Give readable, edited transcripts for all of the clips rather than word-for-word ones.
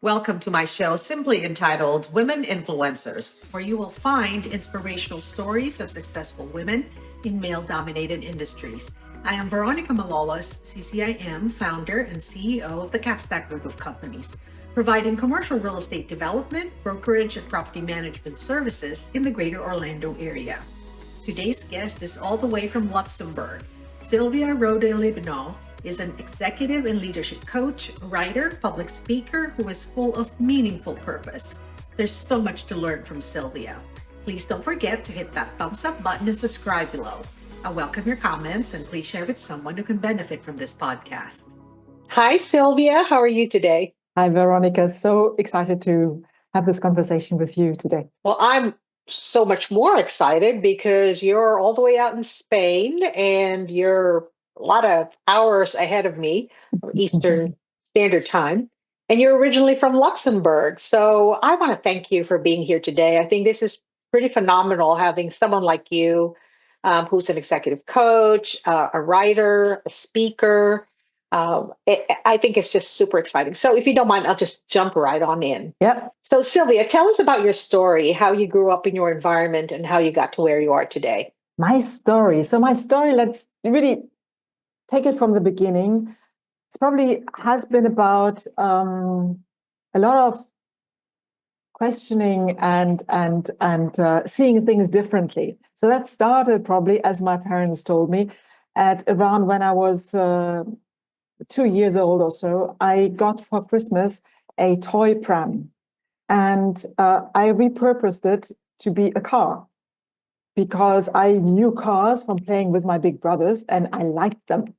Welcome to my show, simply entitled Women Influencers, where you will find inspirational stories of successful women in male-dominated industries. I am Veronica Malolos, CCIM, founder and CEO of the Capstack Group of Companies, providing commercial real estate development, brokerage, and property management services in the greater Orlando area. Today's guest is all the way from Luxembourg. Sylvia Rohde-Liebenau is an executive and leadership coach, writer, public speaker who is full of meaningful purpose. There's so much to learn from Sylvia. Please don't forget to hit that thumbs up button and subscribe below. I welcome your comments and please share with someone who can benefit from this podcast. Hi, Sylvia. How are you today? Hi, Veronica. So excited to have this conversation with you today. Well, I'm so much more excited because you're all the way out in Spain and you're a lot of hours ahead of me, Eastern Standard Time. And you're originally from Luxembourg. So I want to thank you for being here today. I think this is pretty phenomenal having someone like you who's an executive coach, a writer, a speaker. I think it's just super exciting. So if you don't mind, I'll just jump right on in. Yep. So Sylvia, tell us about your story, how you grew up in your environment and how you got to where you are today. My story. So my story, let's really take it from the beginning. It's probably has been about a lot of questioning and seeing things differently. So that started probably, as my parents told me, at around when I was 2 years old or so. I got for Christmas a toy pram, and I repurposed it to be a car because I knew cars from playing with my big brothers and I liked them.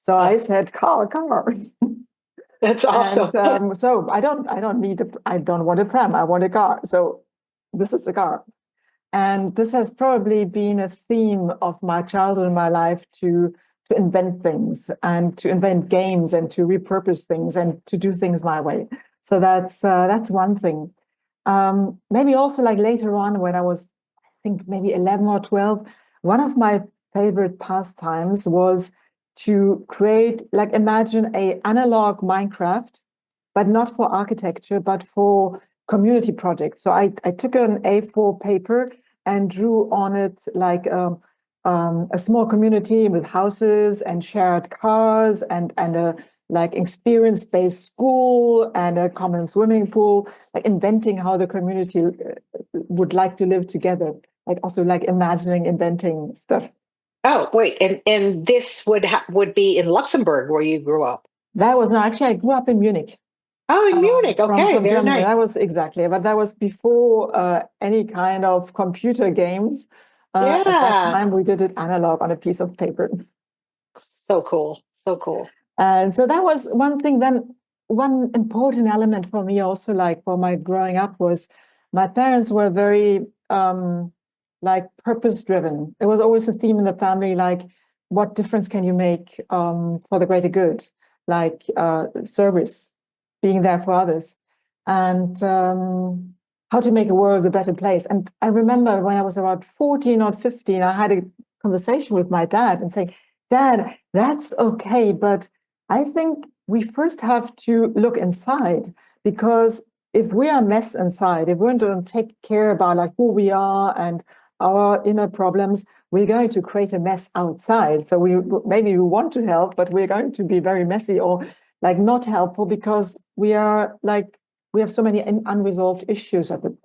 So I said, car. That's awesome. And, so I don't want a pram. I want a car. So this is a car. And this has probably been a theme of my childhood and my life to invent things and to invent games and to repurpose things and to do things my way. So that's one thing. Maybe also like later on when I was, I think maybe 11 or 12, one of my favorite pastimes was to create, like imagine a analog Minecraft, but not for architecture, but for community projects. So I took an A4 paper and drew on it like a small community with houses and shared cars and a like experience-based school and a common swimming pool, like inventing how the community would like to live together. Like also like imagining, inventing stuff. Oh, wait, and this would be in Luxembourg where you grew up. That was actually I grew up in Munich. Oh, in Munich. Okay, from very Germany. nice. That was exactly, but that was before any kind of computer games. At that time, we did it analog on a piece of paper. So cool. So cool. And so that was one thing. Then one important element for me also, like for my growing up, was my parents were very like purpose driven. It was always a theme in the family, like what difference can you make for the greater good, like service, being there for others, and how to make a world a better place. And I remember when I was about 14 or 15, I had a conversation with my dad and saying, Dad, that's okay, but I think we first have to look inside, because if we are a mess inside, if we don't take care about like who we are and our inner problems, we're going to create a mess outside. So maybe we want to help, but we're going to be very messy or like not helpful because we are like, we have so many unresolved issues at the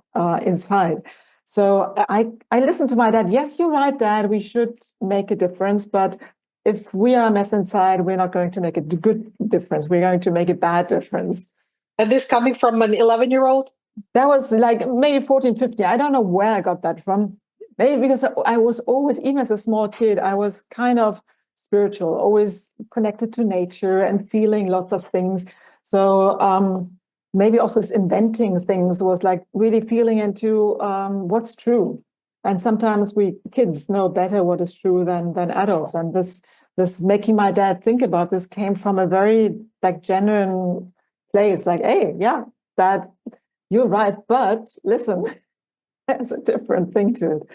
inside. So I listened to my dad. Yes, you're right, Dad. We should make a difference, but if we are a mess inside, we're not going to make a good difference. We're going to make a bad difference. And this coming from an 11-year-old? That was like maybe 14, 15. I don't know where I got that from. Maybe because I was always, even as a small kid, I was kind of spiritual, always connected to nature and feeling lots of things. So maybe also this inventing things was like really feeling into what's true. And sometimes we kids know better what is true than adults. And this making my dad think about this came from a very like genuine place. Like, hey, yeah, Dad, you're right, but listen, there's a different thing to it.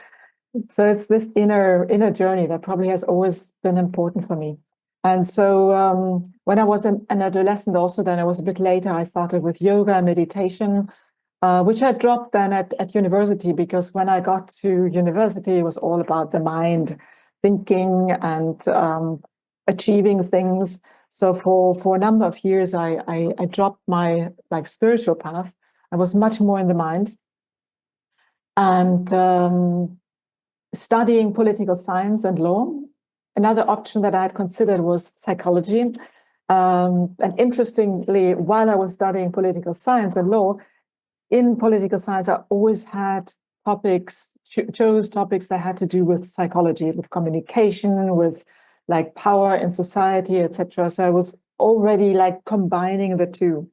So it's this inner journey that probably has always been important for me. And so when I was an adolescent also, then I was a bit later, I started with yoga and meditation, which I dropped then at university, because when I got to university, it was all about the mind, thinking and achieving things. So for a number of years, I dropped my like spiritual path. I was much more in the mind. And studying political science and law. Another option that I had considered was psychology. And interestingly, while I was studying political science and law, in political science, I always had topics, chose topics that had to do with psychology, with communication, with like power in society, etc. So I was already like combining the two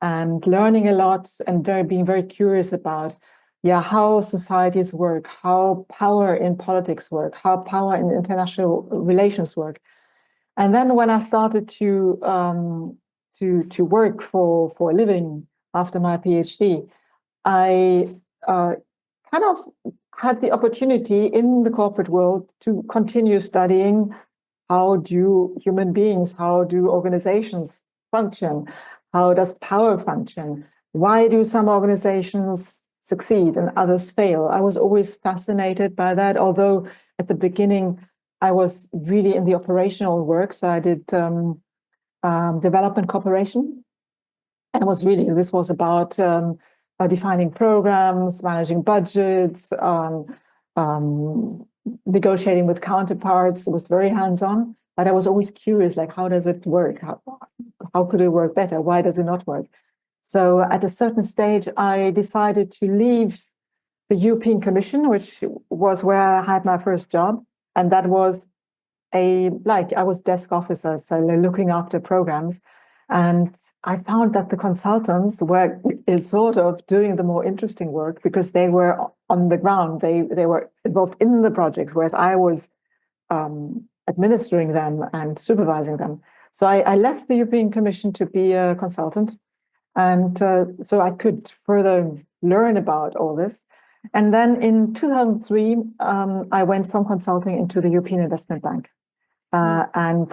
and learning a lot and being very curious about how societies work, how power in politics work, how power in international relations work. And then when I started to work for a living after my PhD, I kind of had the opportunity in the corporate world to continue studying how do human beings, how do organizations function, how does power function, why do some organizations succeed and others fail. I was always fascinated by that, although at the beginning I was really in the operational work. So I did development cooperation, and this was about defining programs, managing budgets, negotiating with counterparts. It was very hands-on, but I was always curious, like, how does it work? How could it work better? Why does it not work? So at a certain stage, I decided to leave the European Commission, which was where I had my first job. And that was I was desk officer, so looking after programs. And I found that the consultants were sort of doing the more interesting work because they were on the ground. They were involved in the projects, whereas I was administering them and supervising them. So I left the European Commission to be a consultant. And so I could further learn about all this. And then in 2003, I went from consulting into the European Investment Bank. And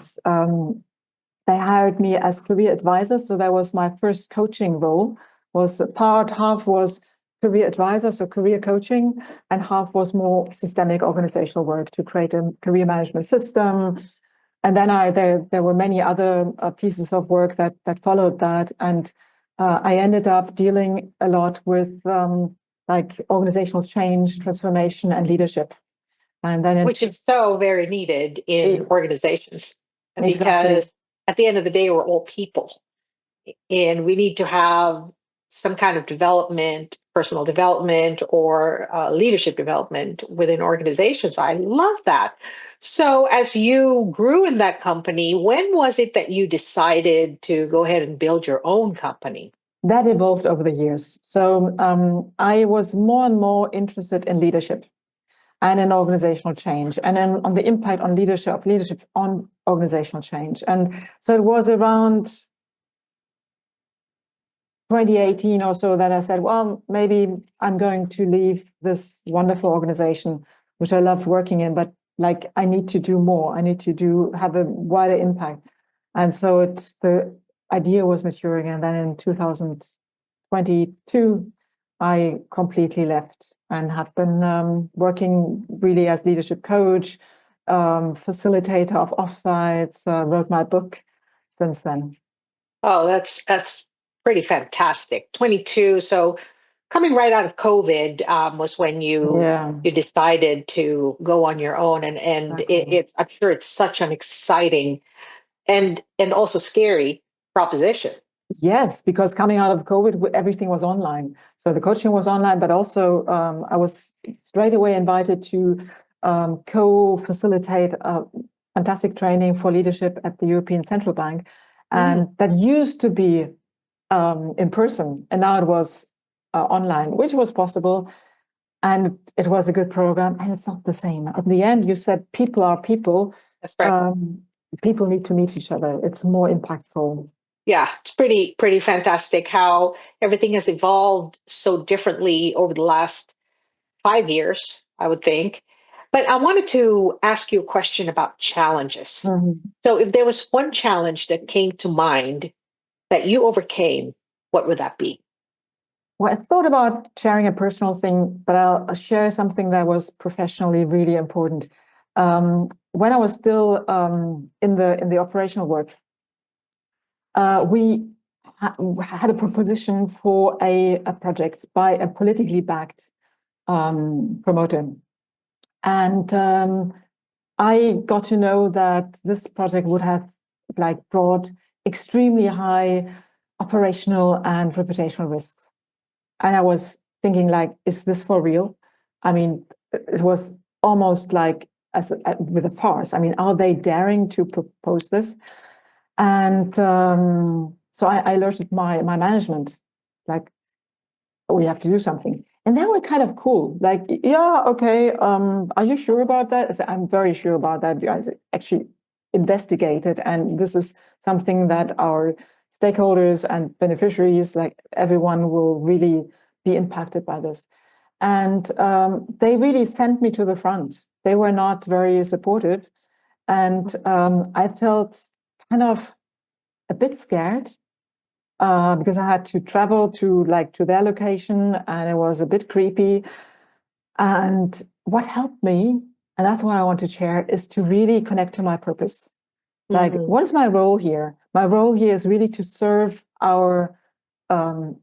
they hired me as career advisor. So that was my first coaching role. Half was career advisor, so career coaching, and half was more systemic organizational work to create a career management system. And then there were many other pieces of work that followed that. And I ended up dealing a lot with like organizational change, transformation, and leadership. And then which is so very needed in organizations, exactly. because at the end of the day, we're all people, and we need to have some kind of development, personal development, or leadership development within organizations. I love that. So, as you grew in that company, when was it that you decided to go ahead and build your own company? That evolved over the years. So I was more and more interested in leadership and in organizational change, and then on the impact on leadership on organizational change. And so it was around 2018 or so that I said, well, maybe I'm going to leave this wonderful organization, which I loved working in, but like I need to do more. I need to have a wider impact. And so the idea was maturing. And then in 2022, I completely left and have been working really as leadership coach, facilitator of offsites, wrote my book since then. Oh, that's pretty fantastic. 22. So coming right out of COVID was when Yeah, you decided to go on your own, and exactly. it's, I'm sure it's such an exciting and also scary proposition. Yes, because coming out of COVID, everything was online. So the coaching was online, but also I was straight away invited to co-facilitate a fantastic training for leadership at the European Central Bank. And that used to be in person, and now it was online, which was possible. And it was a good program, and it's not the same. At the end, you said people are people. That's right. People need to meet each other. It's more impactful. Yeah, it's pretty fantastic how everything has evolved so differently over the last 5 years, I would think. But I wanted to ask you a question about challenges. Mhm. So, if there was one challenge that came to mind that you overcame, what would that be? Well, I thought about sharing a personal thing, but I'll share something that was professionally really important. When I was still in the operational work, we had a proposition for a project by a politically backed promoter, and I got to know that this project would have like brought extremely high operational and reputational risks. And I was thinking, like, is this for real? I mean, it was almost like with a farce. I mean, are they daring to propose this? And so I alerted my management, like, we have to do something. And they were kind of cool, like, yeah, okay, are you sure about that? I said, I'm very sure about that. You guys actually investigated, and this is something that our stakeholders and beneficiaries, like everyone, will really be impacted by this. And they really sent me to the front. They were not very supportive. And I felt kind of a bit scared because I had to travel to their location, and it was a bit creepy. And what helped me, and that's what I want to share, is to really connect to my purpose. Like, Mm, what is my role here? My role here is really to serve our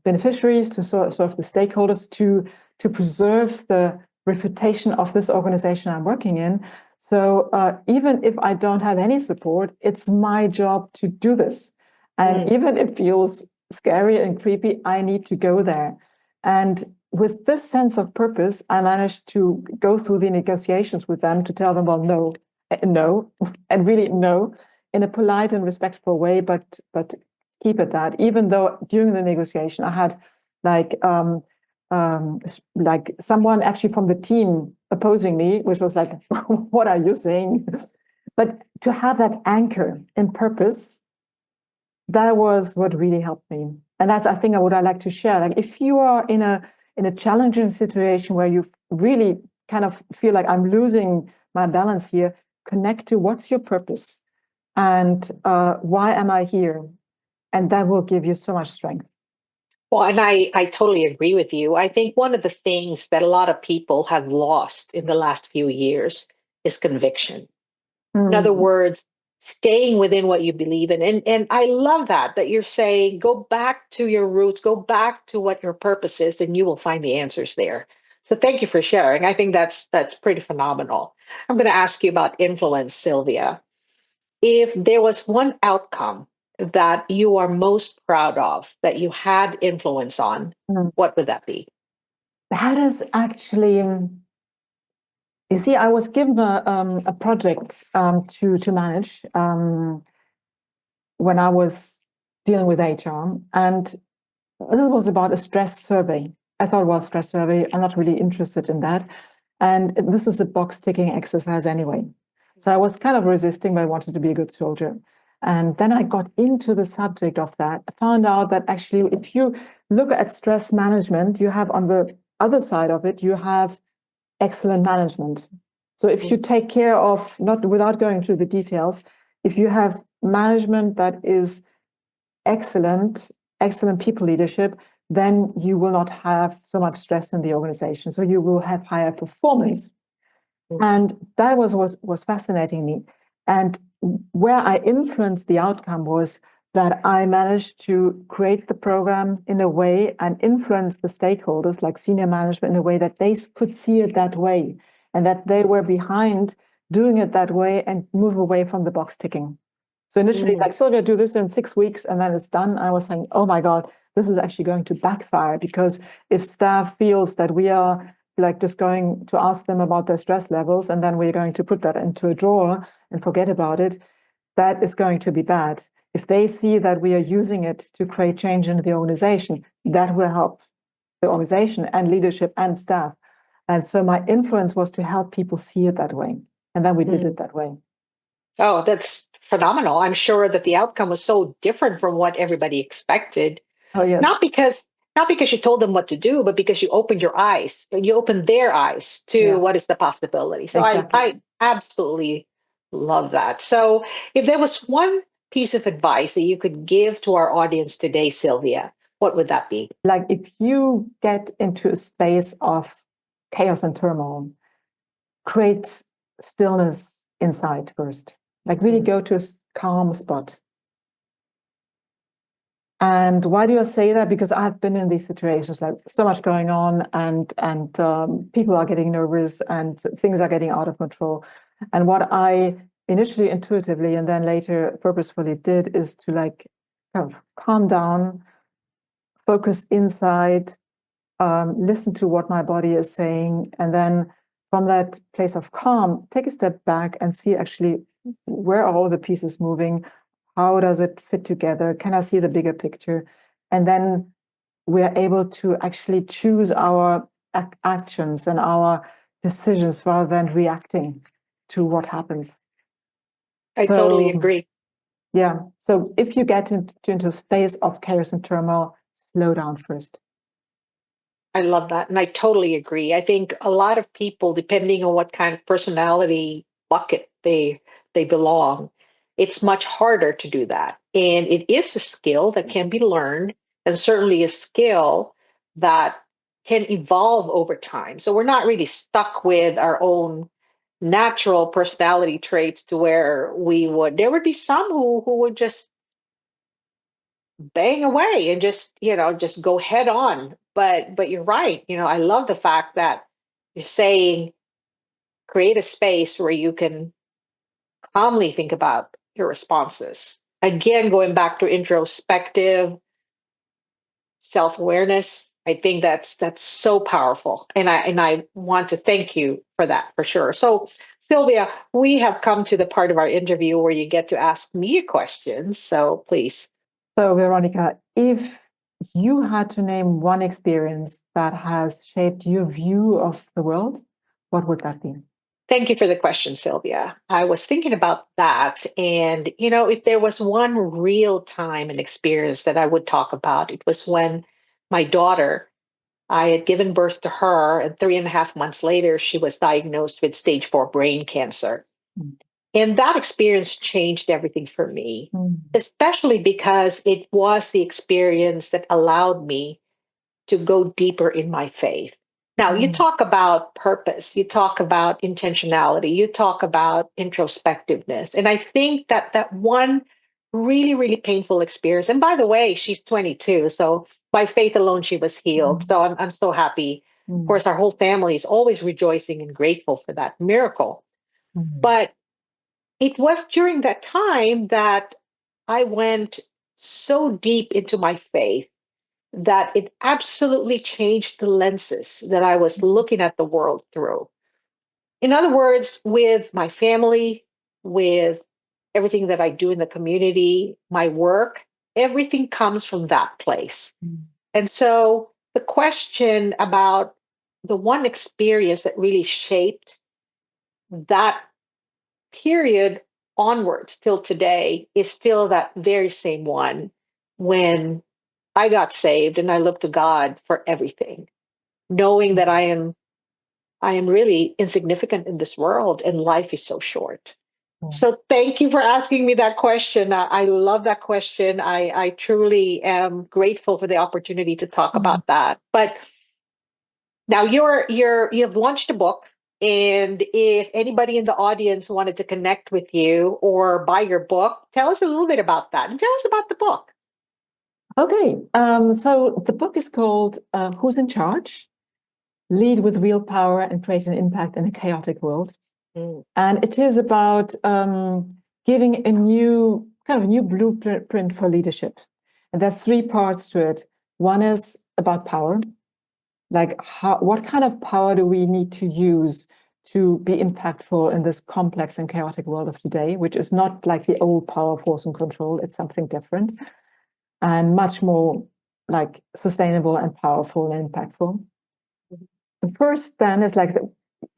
beneficiaries, to serve the stakeholders, to preserve the reputation of this organization I'm working in. So even if I don't have any support, it's my job to do this. And mm, even if it feels scary and creepy, I need to go there. And with this sense of purpose, I managed to go through the negotiations with them to tell them, well, no, no, and really no, in a polite and respectful way, but keep it that. Even though during the negotiation I had like like someone actually from the team opposing me, which was like, what are you saying? But to have that anchor in purpose, that was what really helped me. And that's, I think, what I like to share. Like, if you are in a challenging situation where you really kind of feel like I'm losing my balance here, connect to what's your purpose and why am I here? And that will give you so much strength. Well, and I totally agree with you. I think one of the things that a lot of people have lost in the last few years is conviction. In other Mm, words, staying within what you believe in. And I love that you're saying go back to your roots, go back to what your purpose is, and you will find the answers there. So thank you for sharing. I think that's pretty phenomenal. I'm going to ask you about influence, Sylvia. If there was one outcome that you are most proud of that you had influence on, mm. what would that be? That is actually, you see, I was given a project to manage when I was dealing with HR, and this was about a stress survey. I thought, well, stress survey, I'm not really interested in that. And this is a box ticking exercise anyway. So I was kind of resisting, but I wanted to be a good soldier. And then I got into the subject of that. I found out that actually, if you look at stress management, you have on the other side of it, you have excellent management. So if you take care of, not without going through the details, if you have management that is excellent, excellent people leadership, then you will not have so much stress in the organization. So you will have higher performance. And that was fascinating me. And where I influenced the outcome was that I managed to create the program in a way and influence the stakeholders, like senior management, in a way that they could see it that way and that they were behind doing it that way and move away from the box ticking. So initially, it's Mm, like, Sylvia, do this in 6 weeks and then it's done. I was saying, oh my God, this is actually going to backfire, because if staff feels that we are like just going to ask them about their stress levels and then we're going to put that into a drawer and forget about it, that is going to be bad. If they see that we are using it to create change in the organization, that will help the organization and leadership and staff. And so my influence was to help people see it that way. And then we did mm. it that way. Oh, that's phenomenal. I'm sure that the outcome was so different from what everybody expected. Oh, Not yes. because not because you told them what to do, but because you opened your eyes and you opened their eyes to Yeah, what is the possibility. So exactly. I absolutely love that. So if there was one piece of advice that you could give to our audience today, Sylvia, what would that be? Like if you get into a space of chaos and turmoil, create stillness inside first. Like really Mhm. go to a calm spot. And why do I say that? Because I've been in these situations, like so much going on, and people are getting nervous, and things are getting out of control. And what I initially intuitively and then later purposefully did is to like kind of calm down, focus inside, listen to what my body is saying, and then from that place of calm, take a step back and see actually where are all the pieces moving, how does it fit together, can I see the bigger picture, and then we are able to actually choose our actions and our decisions rather than reacting to what happens. I totally So agree. yeah, so if you get into a space of chaos and turmoil, slow down first. I love that. And I totally agree. I think a lot of people, depending on what kind of personality bucket they belong, it's much harder to do that. And it is a skill that can be learned, and certainly a skill that can evolve over time. So we're not really stuck with our own natural personality traits to where there would be some who would just bang away and just go head on. But you're right. I love the fact that you're saying create a space where you can calmly think about your responses. Again, going back to introspective self-awareness, I think that's so powerful, and I want to thank you for that, for sure. So Sylvia, we have come to the part of our interview where you get to ask me a question, so please. So, Veronica, if you had to name one experience that has shaped your view of the world, what would that be? Thank you for the question, Sylvia. I was thinking about that. And, if there was one real time and experience that I would talk about, it was when my daughter, I had given birth to her, and 3.5 months later, she was diagnosed with stage 4 brain cancer. Mm. And that experience changed everything for me, Mm. especially because it was the experience that allowed me to go deeper in my faith. Now, you Mm. talk about purpose, you talk about intentionality, you talk about introspectiveness. And I think that that one really, really painful experience, and by the way, she's 22, so by faith alone, she was healed. Mm. So I'm so happy. Of Mm. course, our whole family is always rejoicing and grateful for that miracle. Mm. But it was during that time that I went so deep into my faith that it absolutely changed the lenses that I was looking at the world through. In other words, with my family, with everything that I do in the community, my work, everything comes from that place. Mm. And so the question about the one experience that really shaped that period onwards till today is still that very same one when I got saved and I looked to God for everything, knowing that I am really insignificant in this world and life is so short. Mm. So thank you for asking me that question. I love that question. I truly am grateful for the opportunity to talk Mm. about that. But now you've launched a book, and if anybody in the audience wanted to connect with you or buy your book, tell us a little bit about that and tell us about the book. Okay, so the book is called Who's in Charge? Lead with Real Power and Create an Impact in a Chaotic World. Mm. And it is about giving a new blueprint for leadership. And there are three parts to it. One is about power, like what kind of power do we need to use to be impactful in this complex and chaotic world of today, which is not like the old power, force, and control. It's something different and much more like sustainable and powerful and impactful. The first then is like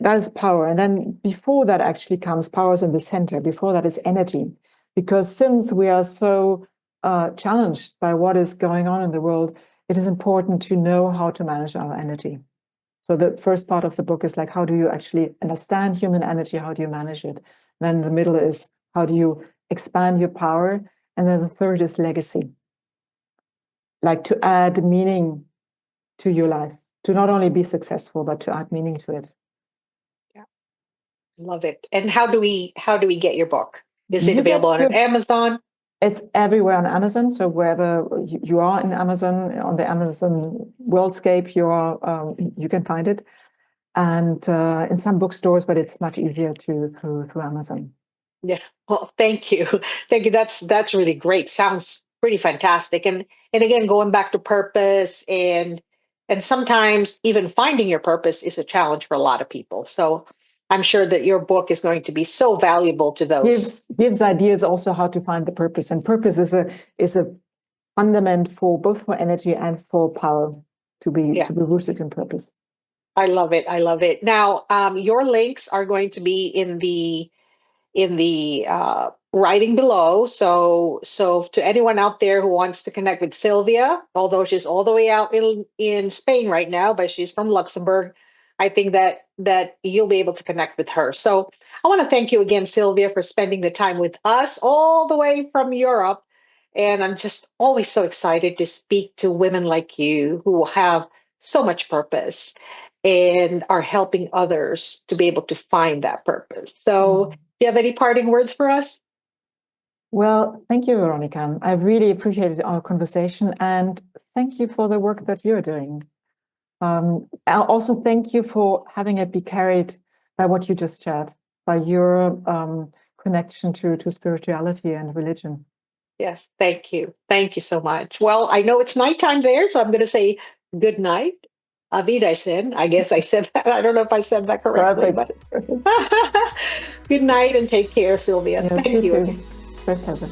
that is power, and then before that actually comes power is in the center. Before that is energy, because since we are so challenged by what is going on in the world, it is important to know how to manage our energy. So the first part of the book is like, how do you actually understand human energy? How do you manage it? Then the middle is, how do you expand your power? And then the third is legacy, like to add meaning to your life, to not only be successful, but to add meaning to it. Yeah, love it. And how do we get your book? Is it You get available on your, Amazon? it's everywhere on Amazon. So wherever you are in Amazon, on the Amazon worldscape, you can find it. And in some bookstores, but it's much easier through Amazon. Yeah. Well, thank you. Thank you. That's really great. Sounds pretty fantastic. And again, going back to purpose and sometimes even finding your purpose is a challenge for a lot of people. So I'm sure that your book is going to be so valuable to those. Gives ideas also how to find the purpose. And purpose is a fundament for both for energy and for power to be rooted in purpose. I love it. I love it. Now, your links are going to be in the writing below. So to anyone out there who wants to connect with Sylvia, although she's all the way out in Spain right now, but she's from Luxembourg, I think that you'll be able to connect with her. So I want to thank you again, Sylvia, for spending the time with us all the way from Europe. And I'm just always so excited to speak to women like you who have so much purpose and are helping others to be able to find that purpose. So, do you have any parting words for us? Well, thank you, Veronica. I really appreciated our conversation, and thank you for the work that you're doing. I'll also thank you for having it be carried by what you just shared, by your connection to spirituality and religion. Yes, thank you. Thank you so much. Well, I know it's nighttime there, so I'm going to say good night. Wiedersehen. I guess I said that. I don't know if I said that correctly. Perfect. But good night and take care, Sylvia. Yes, Thank you. Too. Great pleasure.